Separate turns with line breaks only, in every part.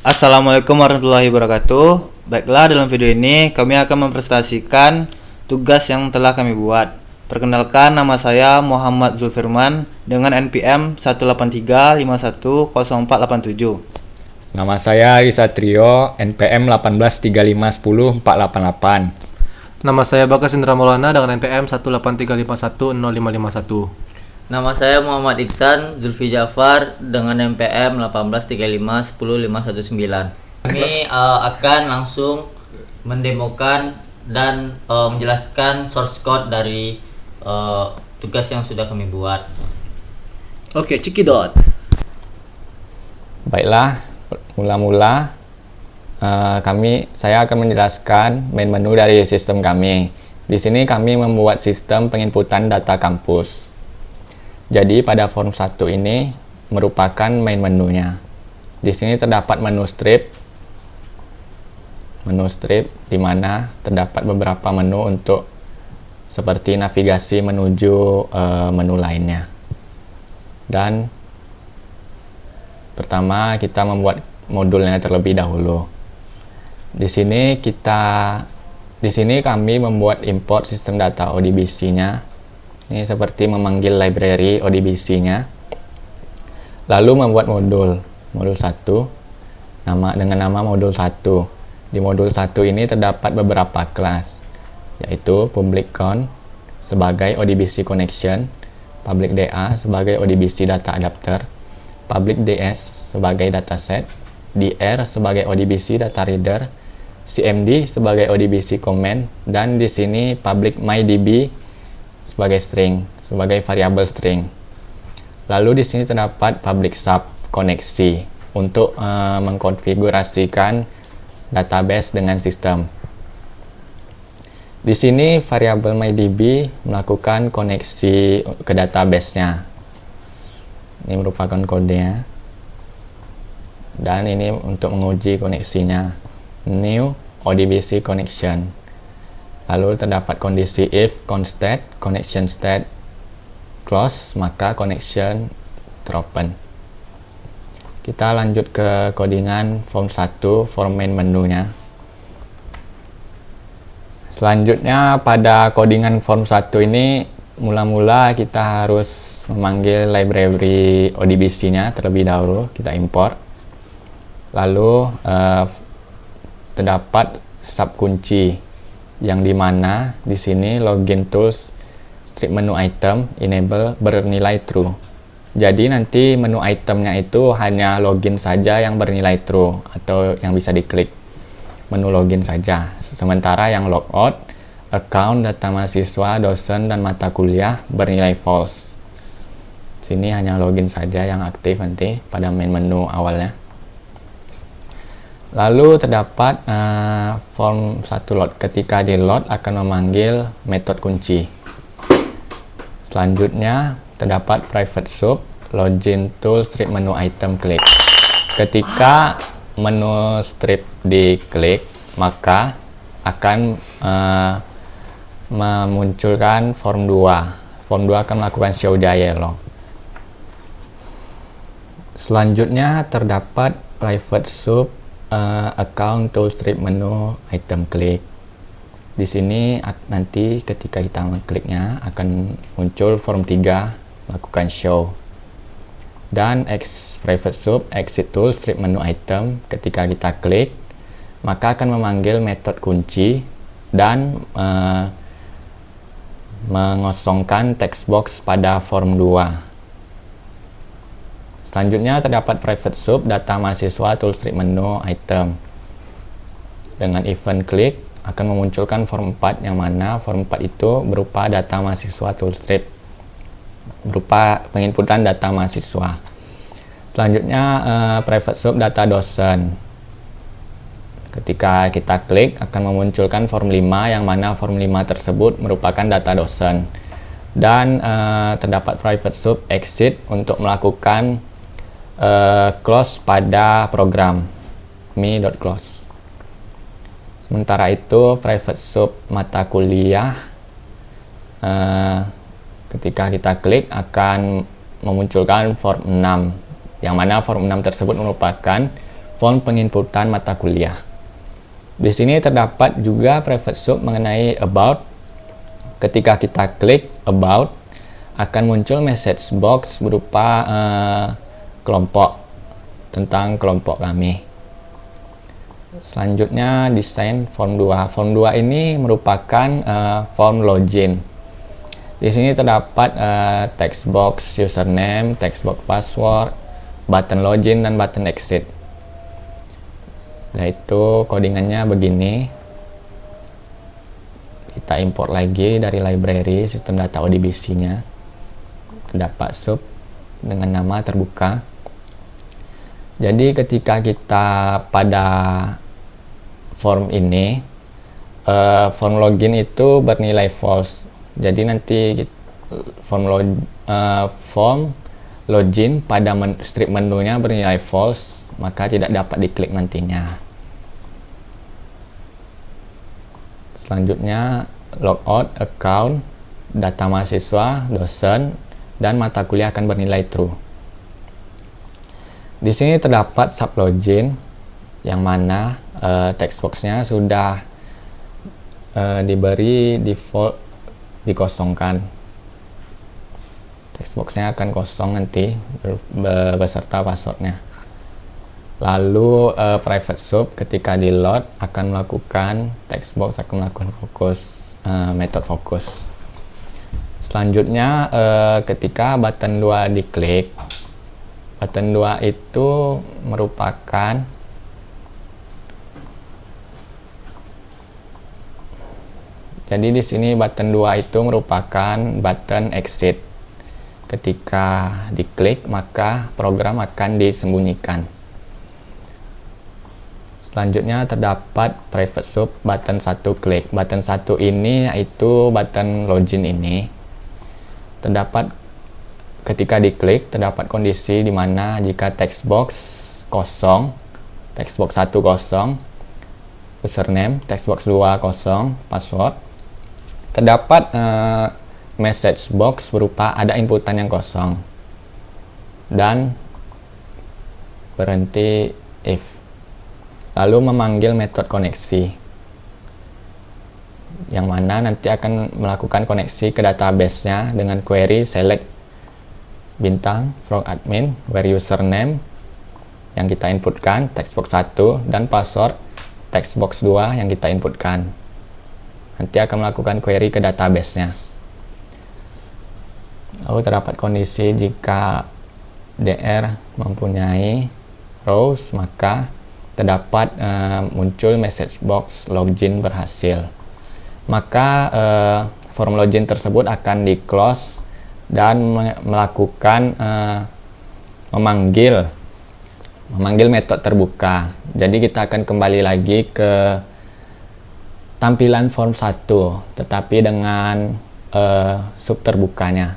Assalamualaikum warahmatullahi wabarakatuh. Baiklah, dalam video ini kami akan mempresentasikan tugas yang telah kami buat. Perkenalkan, nama saya Muhammad Zulfirman dengan NPM 183510487.
Nama saya Risatrio, NPM 1835104888.
Nama saya Bagas Indra Maulana dengan NPM 183510551.
Nama saya Muhammad Iksan Zulfi Jafar dengan NPM 183510519. Kami akan langsung mendemokan dan menjelaskan source code dari tugas yang sudah kami buat.
Oke, cekidot.
Baiklah, mula-mula saya akan menjelaskan main menu dari sistem kami. Di sini kami membuat sistem penginputan data kampus. Jadi pada form 1 ini merupakan main menunya. Di sini terdapat menu strip di mana terdapat beberapa menu untuk seperti navigasi menuju menu lainnya. Dan pertama kita membuat modulnya terlebih dahulu. Di sini kami membuat import sistem data ODBC-nya. Ini seperti memanggil library ODBC-nya. Lalu membuat modul 1 dengan nama modul 1. Di modul 1 ini terdapat beberapa kelas, yaitu public count sebagai ODBC connection, public DA sebagai ODBC data adapter, public DS sebagai dataset, DR sebagai ODBC data reader, CMD sebagai ODBC comment, dan di sini public mydb sebagai sebagai variabel string. Lalu di sini terdapat public sub koneksi untuk mengkonfigurasikan database dengan sistem. Di sini variabel mydb melakukan koneksi ke database-nya. Ini merupakan kodenya. Dan ini untuk menguji koneksinya. New ODBC connection. Lalu terdapat kondisi if constat connection state close, maka connection teropen. Kita lanjut ke codingan form 1, form main menunya. Selanjutnya pada codingan form 1 ini mula-mula kita harus memanggil library ODBC-nya terlebih dahulu, kita import. Lalu terdapat subkunci yang dimana di sini login tools strip menu item enable bernilai true. Jadi nanti menu itemnya itu hanya login saja yang bernilai true atau yang bisa diklik, menu login saja. Sementara yang logout, account, data mahasiswa, dosen, dan mata kuliah bernilai false. Sini hanya login saja yang aktif nanti pada main menu awalnya. Lalu terdapat form 1 load. Ketika di load akan memanggil metode kunci. Selanjutnya terdapat private sub login tool strip menu item klik. Ketika menu strip diklik, maka akan memunculkan form 2. Form 2 akan melakukan show dialog. Selanjutnya terdapat private sub account tool strip menu item klik. Di sini nanti ketika kita mengkliknya akan muncul form 3 lakukan show. Dan private sub exit tool strip menu item, ketika kita klik maka akan memanggil metode kunci dan mengosongkan text box pada form 2. Selanjutnya terdapat private sub data mahasiswa tool strip menu item. Dengan event klik akan memunculkan form 4 yang mana form 4 itu berupa data mahasiswa tool strip, berupa penginputan data mahasiswa. Selanjutnya private sub data dosen. Ketika kita klik akan memunculkan form 5 yang mana form 5 tersebut merupakan data dosen. Dan terdapat private sub exit untuk melakukan close pada program me.close. Sementara itu private sub mata kuliah ketika kita klik akan memunculkan form 6 yang mana form 6 tersebut merupakan form penginputan mata kuliah. Di sini terdapat juga private sub mengenai about. Ketika kita klik about, akan muncul message box berupa kelompok, tentang kelompok kami. Selanjutnya desain form 2. Form 2 ini merupakan form login. Di sini terdapat text box username, text box password, button login dan button exit. Nah, itu codingannya begini. Kita import lagi dari library sistem data ODBC-nya. Terdapat sub dengan nama terbuka. Jadi ketika kita pada form ini, form login itu bernilai false. Jadi nanti form login pada strip menunya bernilai false, maka tidak dapat diklik nantinya. Selanjutnya logout account, data mahasiswa, dosen, dan mata kuliah akan bernilai true. Di sini terdapat sublogin yang mana text box-nya sudah diberi default dikosongkan. Text box-nya akan kosong nanti beserta passwordnya. Lalu private sub ketika di load akan melakukan text box akan melakukan fokus method fokus. Selanjutnya ketika button 2 diklik, button 2 itu merupakan jadi di sini button 2 itu merupakan button exit. Ketika diklik maka program akan disembunyikan. Selanjutnya terdapat private sub button 1 klik. Button 1 ini yaitu button login ini. Terdapat ketika diklik terdapat kondisi di mana jika text box kosong, text box 1 kosong, username, text box 2 kosong, password, terdapat message box berupa ada inputan yang kosong dan berhenti if. Lalu memanggil metode koneksi yang mana nanti akan melakukan koneksi ke database-nya dengan query select bintang from admin where username yang kita inputkan text box 1 dan password text box 2 yang kita inputkan. Nanti akan melakukan query ke database-nya. Lalu terdapat kondisi jika DR mempunyai rows maka terdapat muncul message box login berhasil. Maka form login tersebut akan di close dan melakukan memanggil metode terbuka. Jadi kita akan kembali lagi ke tampilan form 1 tetapi dengan sub terbukanya,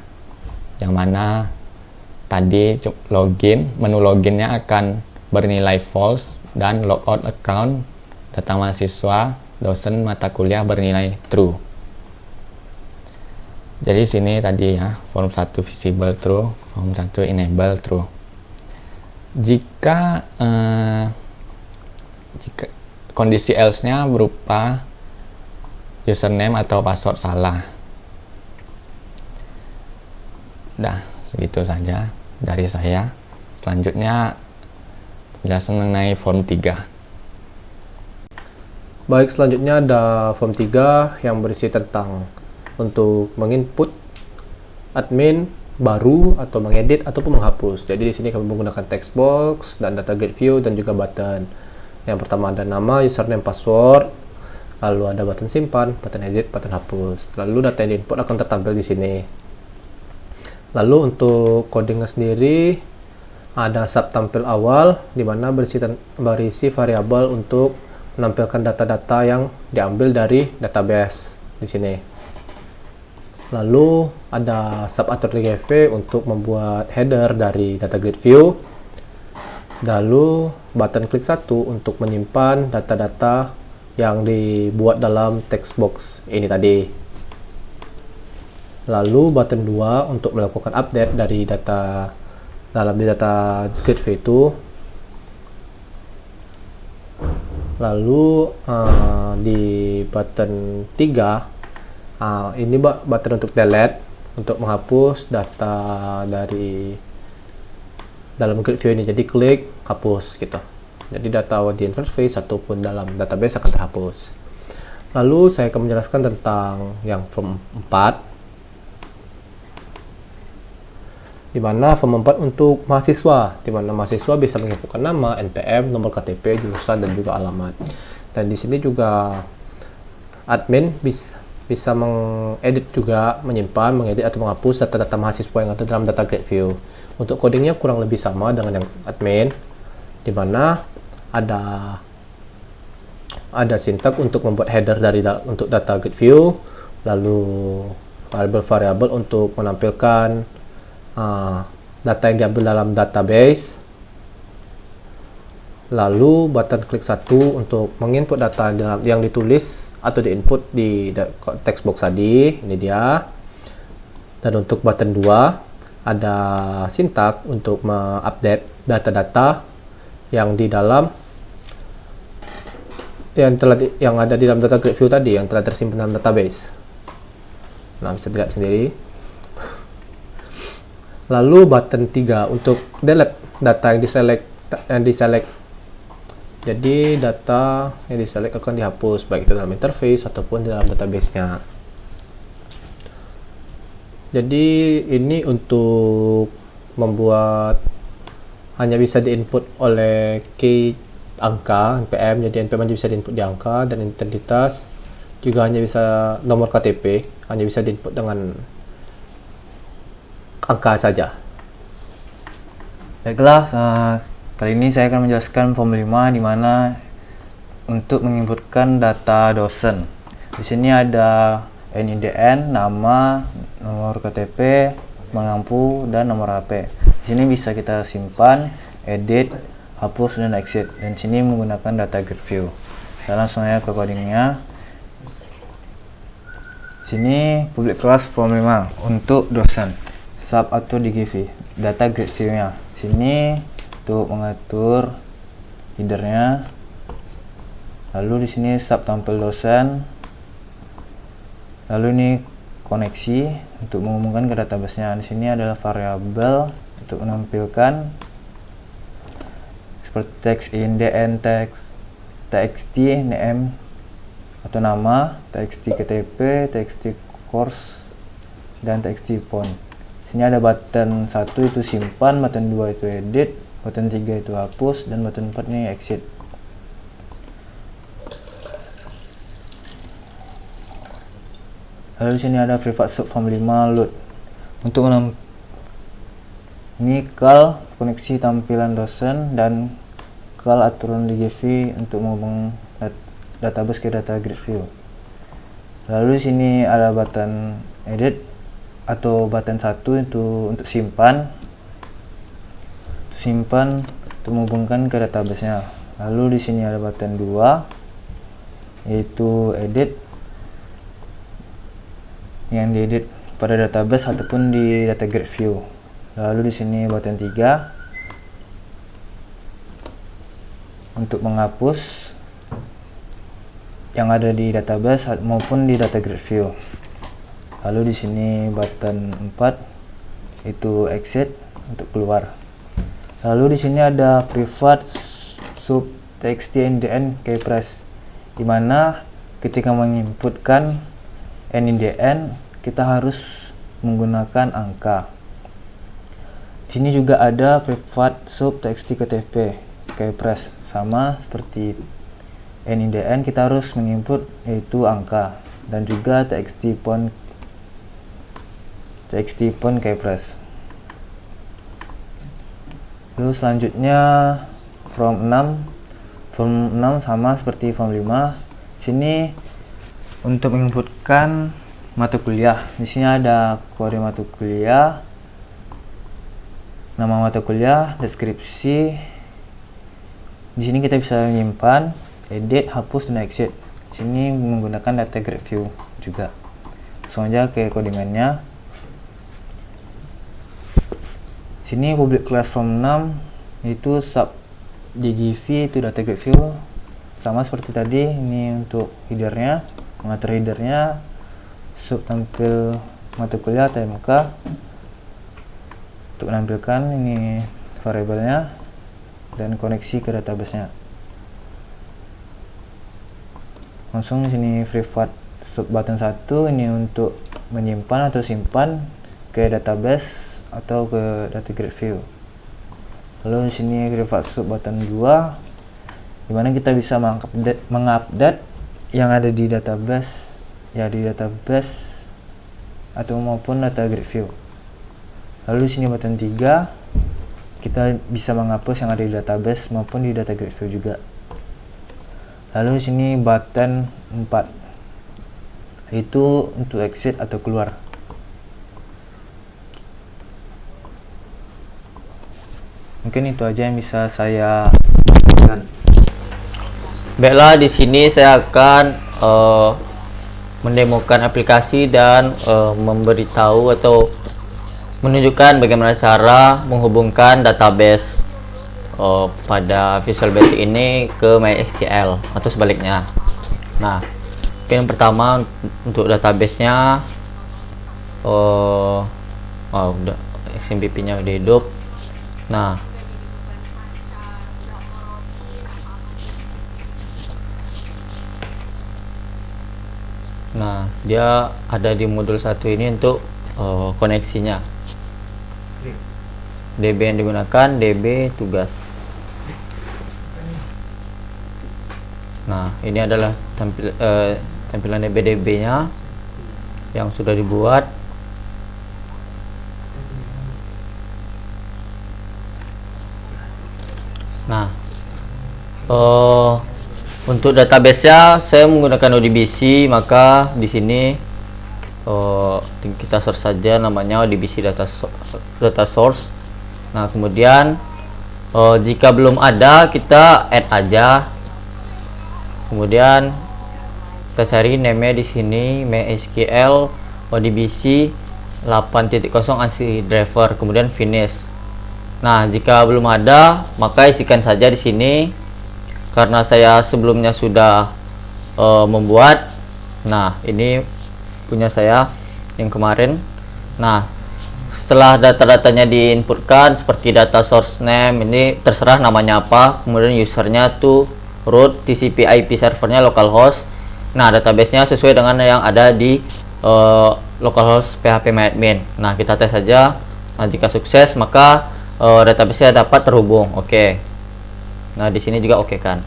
yang mana tadi login, menu loginnya akan bernilai false dan logout account, data mahasiswa, dosen, mata kuliah bernilai true. Jadi sini tadi ya, form 1 visible true, form 1 enable true. Jika kondisi else-nya berupa username atau password salah. Dah, segitu saja dari saya. Selanjutnya penjelasan mengenai form 3.
Baik, selanjutnya ada form 3 yang berisi tentang untuk menginput admin baru atau mengedit ataupun menghapus. Jadi di sini kami menggunakan text box dan data grid view dan juga button. Yang pertama ada nama, username, password, lalu ada button simpan, button edit, button hapus. Lalu data yang diinput akan tertampil di sini. Lalu untuk codingnya sendiri ada sub tampil awal di mana berisi variabel untuk menampilkan data-data yang diambil dari database di sini. Lalu ada sub atur DGV untuk membuat header dari data grid view. Lalu button klik 1 untuk menyimpan data-data yang dibuat dalam text box ini tadi. Lalu button 2 untuk melakukan update dari data dalam data grid view itu. Lalu di button 3 ini button untuk delete, untuk menghapus data dari dalam grid view ini. Jadi klik hapus gitu. Jadi data di interface ataupun dalam database akan terhapus. Lalu saya akan menjelaskan tentang yang form 4, di mana form 4 untuk mahasiswa, di mana mahasiswa bisa menginputkan nama, NPM, nomor KTP, jurusan, dan juga alamat. Dan di sini juga admin bisa mengedit juga, menyimpan, mengedit atau menghapus data-data mahasiswa yang ada dalam data grid view. Untuk codingnya kurang lebih sama dengan yang admin, di mana ada sintak untuk membuat header untuk data grid view, lalu variabel-variabel untuk menampilkan data yang diambil dalam database, lalu button klik 1 untuk menginput data yang ditulis atau diinput di text box tadi, ini dia. Dan untuk button 2 ada sintak untuk mengupdate data-data yang di dalam yang ada di dalam data grid view tadi, yang telah tersimpan dalam database. Nah, bisa dilihat sendiri. Lalu button 3 untuk delete data yang diselect. Jadi data yang diselect akan dihapus, baik itu dalam interface ataupun di dalam database-nya. Jadi ini untuk membuat hanya bisa diinput oleh key angka NPM, jadi NPM hanya bisa diinput di angka, dan identitas juga hanya bisa nomor KTP, hanya bisa diinput dengan angka saja.
Baiklah, kali ini saya akan menjelaskan form 5 di mana untuk menginputkan data dosen. Di sini ada NIDN, nama, nomor KTP, mengampu, dan nomor HP. Di sini bisa kita simpan, edit, hapus, dan exit. Dan sini menggunakan data grid view. Kita langsung aja ke codingnya. Sini public class form 5 untuk dosen, sub atau DGV, data grid view-nya. Sini untuk mengatur header-nya. Lalu di sini sub tampil dosen. Lalu ini koneksi untuk menghubungkan ke database-nya. Di sini adalah variabel untuk menampilkan seperti text INDN, txt name atau nama, txt KTP, txt course, dan txt font. Sini ada button 1 itu simpan, button 2 itu edit, button 3 itu hapus, dan button 4 ini exit. Lalu di sini ada privat sub form 5 load untuk ini call koneksi tampilan dosen dan call aturan DGV untuk menghubung database ke data grid view. Lalu di sini ada button edit atau button 1 itu untuk simpan untuk menghubungkan ke database-nya. Lalu di sini ada button 2 yaitu edit, yang diedit pada database ataupun di data grid view. Lalu di sini button 3 untuk menghapus yang ada di database maupun di data grid view. Lalu di sini button 4 itu exit untuk keluar. Lalu di sini ada privat sub txt NIDN keypress, di mana ketika menginputkan NIDN kita harus menggunakan angka. Di sini juga ada privat sub txt KTP keypress, sama seperti NIDN kita harus menginput yaitu angka, dan juga txt font keypress. Lalu selanjutnya form 6 sama seperti form 5. Sini untuk menginputkan mata kuliah. Di sini ada kode mata kuliah, nama mata kuliah, deskripsi. Di sini kita bisa menyimpan, edit, hapus, dan exit. Di sini menggunakan data grid view juga. Langsung aja ke codingannya. Sini public class form 6 itu sub DGV itu data grid view. sama seperti tadi. Ini untuk headernya, mengatur headernya, sub tampil mata kuliah atau MK. Untuk menampilkan ini variabelnya dan koneksi ke database-nya. Langsung di sini privat sub button 1 ini untuk menyimpan atau simpan ke database atau ke data grid view. Lalu di sini privat sub button 2 dimana kita bisa mengupdate yang ada di database, ya di database atau maupun data grid view. Lalu di sini button 3 kita bisa menghapus yang ada di database maupun di data grid view juga. Lalu di sini button 4 itu untuk exit atau keluar. Mungkin itu aja yang bisa saya sampaikan.
Baiklah, di sini saya akan mendemokan aplikasi dan memberitahu atau menunjukkan bagaimana cara menghubungkan database pada Visual Basic ini ke MySQL atau sebaliknya. Nah, yang pertama untuk database-nya udah XMPP-nya udah hidup. Nah, dia ada di modul 1 ini untuk koneksinya. DB yang digunakan DB tugas. Nah, ini adalah tampilan DB-nya yang sudah dibuat. Nah, untuk database-nya saya menggunakan ODBC, maka di sini kita search saja namanya ODBC data source. Nah, kemudian jika belum ada kita add aja. Kemudian kita cari name-nya di sini MySQL ODBC 8.0 ANSI driver, kemudian finish. Nah, jika belum ada maka isikan saja di sini. Karena saya sebelumnya sudah membuat. Nah, ini punya saya yang kemarin. Nah, setelah data-datanya diinputkan seperti data source name, ini terserah namanya apa, kemudian usernya tuh root, TCP IP servernya localhost. Nah, database-nya sesuai dengan yang ada di localhost phpMyAdmin. Nah, kita tes saja. Nah, jika sukses maka database-nya dapat terhubung. Oke. Nah, di sini juga oke kan.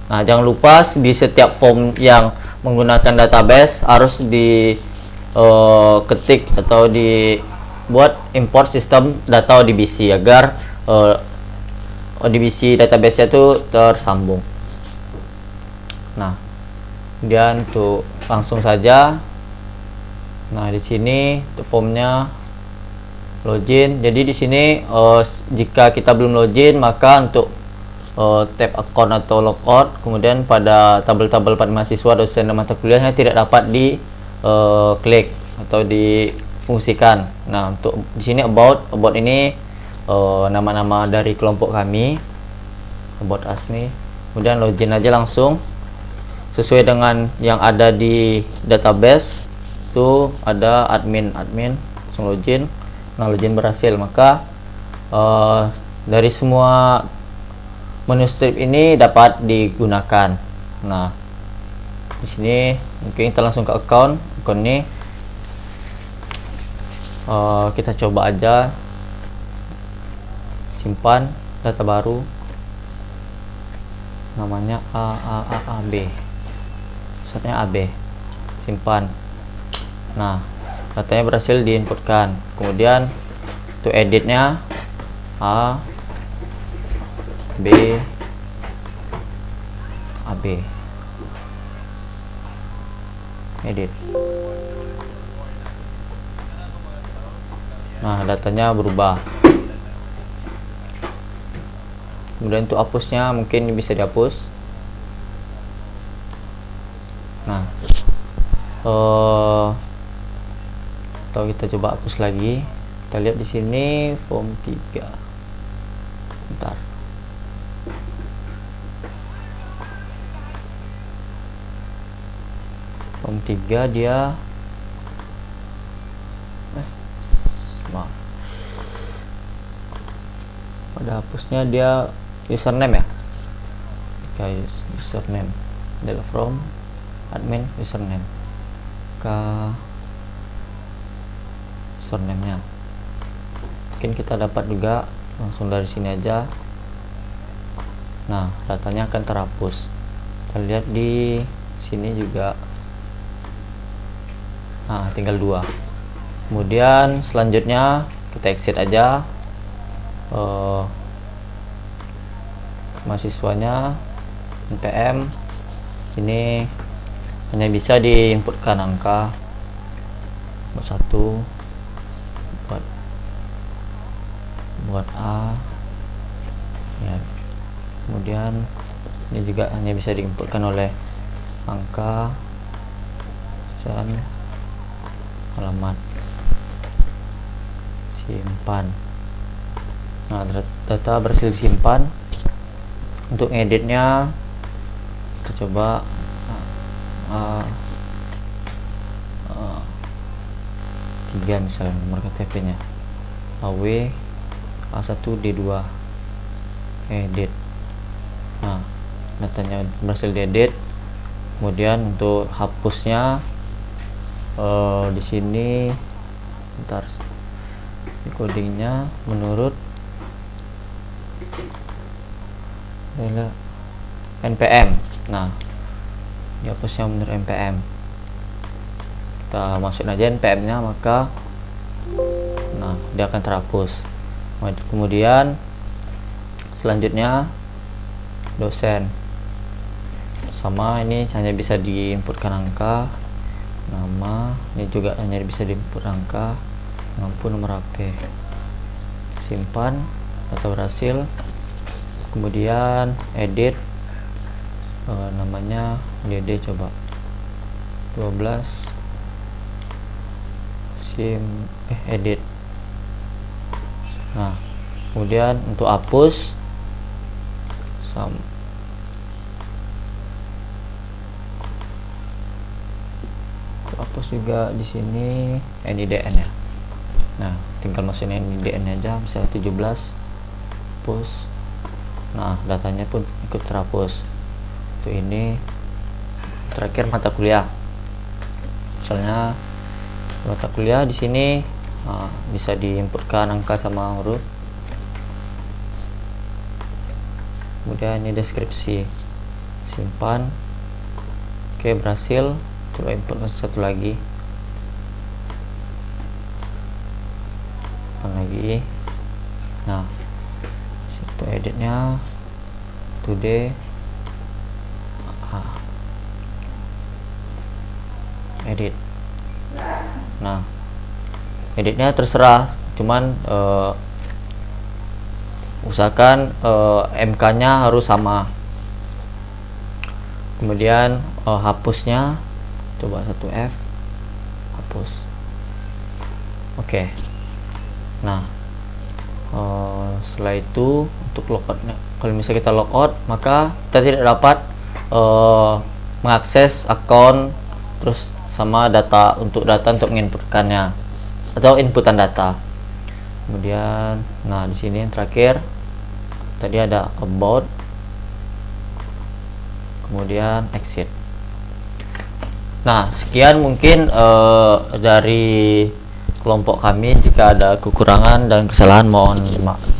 Nah, jangan lupa di setiap form yang menggunakan database harus di ketik atau buat import sistem data ODBC agar ODBC database-nya itu tersambung. Nah, kemudian untuk langsung saja. Nah, di sini untuk formnya login. Jadi di sini jika kita belum login maka untuk tab account atau logout, kemudian pada tabel-tabel pada mahasiswa, dosen dan mata kuliahnya tidak dapat di klik atau difungsikan. Nah, untuk di sini about ini nama-nama dari kelompok kami, about us nih. Kemudian login aja langsung sesuai dengan yang ada di database. Itu ada admin langsung login. Nah, login berhasil, maka dari semua menu strip ini dapat digunakan. Nah, di sini mungkin kita langsung ke account ini. Kita coba aja simpan data baru, namanya AAAB, setnya AB, simpan. Nah, datanya berhasil diinputkan. Kemudian untuk editnya A B AB, edit. Nah, datanya berubah. Kemudian untuk hapusnya mungkin bisa dihapus. Nah, atau kita coba hapus lagi. Kita lihat di sini form 3. Bentar. form 3 dia maaf, pada hapusnya dia username ya, kayak username adalah from admin username ke username nya. Mungkin kita dapat juga langsung dari sini aja. Nah, datanya akan terhapus. Kita lihat di sini juga. Nah, tinggal 2. Kemudian selanjutnya kita exit aja. Mahasiswanya NPM ini hanya bisa diinputkan angka buat 1 buat A ya. Kemudian ini juga hanya bisa diinputkan oleh angka dan alamat. Simpan. Nah, data berhasil disimpan. Untuk ngeditnya kita coba 3 misalnya nomor KTP nya AW A1D2 edit. Nah, datanya berhasil diedit. Kemudian untuk hapusnya di sini bentar, di codingnya menurut NPM. Nah, dihapusnya menurut NPM. Kita masukin aja NPM nya, maka nah dia akan terhapus. Kemudian selanjutnya dosen, sama ini hanya bisa diinputkan angka, nama, ini juga hanya bisa diinput angka, mampu nomor HP. Simpan, data berhasil. Kemudian edit, namanya DD coba 12 edit. Nah, kemudian untuk hapus juga di sini NIDN ya. Nah, tinggal masukin NIDN aja, misalnya 17 hapus. Nah, datanya pun ikut terhapus. Untuk ini terakhir mata kuliah, misalnya mata kuliah di sini bisa diinputkan angka sama huruf. Kemudian ini deskripsi. Simpan. Oke, berhasil. Coba input satu lagi. Lagi. Nah, situ editnya today edit. Nah, editnya terserah, cuman usahakan MK nya harus sama. Kemudian hapusnya coba 1F hapus. Oke. Nah, setelah itu untuk logout, kalau misalnya kita logout, maka kita tidak dapat mengakses akun terus sama data untuk menginputkannya atau inputan data. Kemudian, nah di sini yang terakhir tadi ada about, kemudian exit. Nah, sekian mungkin dari kelompok kami. Jika ada kekurangan dan kesalahan mohon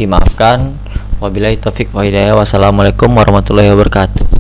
dimaafkan. Wabillahi taufik wa hidayah. Wassalamualaikum warahmatullahi wabarakatuh.